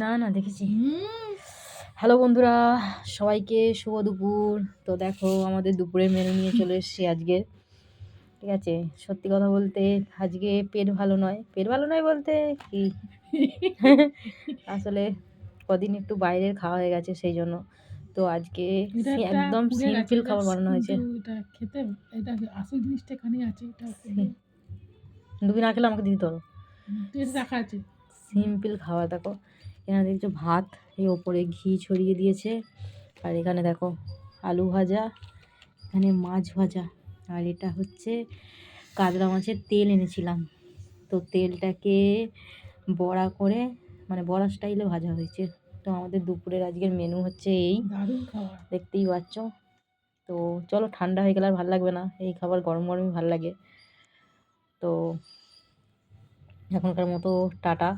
না না দেখেছি। হ্যালো বন্ধুরা, সবাইকে শুভ দুপুর। তো দেখো আমাদের দুপুরের মেনু নিয়ে চলে এসেছি আজকের। ঠিক আছে, সত্যি কথা বলতে আজকে পেট ভালো নয় বলতে কি আসলে কদিন একটু বাইরের খাওয়া হয়ে গেছে সেই জন্য। তো আজকে একদম সিম্পল খাবার বানানো হয়েছে। এটা খেতে এটা আসল জিনিসটা এখানে আছে, এটা খেলে দুদিন না খেলে আমাকে দিতে হবে। টেস্ট রাখা আছে। সিম্পল খাওয়া দেখো, এখানে দেখছো ভাত, এই ওপরে ঘি ছড়িয়ে দিয়েছে, আর এখানে দেখো আলু ভাজা, এখানে মাছ ভাজা, আর এটা হচ্ছে কাতলা মাছের তেল এনেছিলাম। তো তেলটাকে বড়া করে মানে বড়া স্টাইলে ভাজা হয়েছে। তো আমাদের দুপুরের আজকের মেনু হচ্ছে এই, দারুণ খাবার। দেখতেই পাচ্ছ। তো চলো, ঠান্ডা হয়ে গেলে আর ভালো লাগবে না, এই খাবার গরম গরমই ভালো লাগে। তো এখনকার মতো টাটা।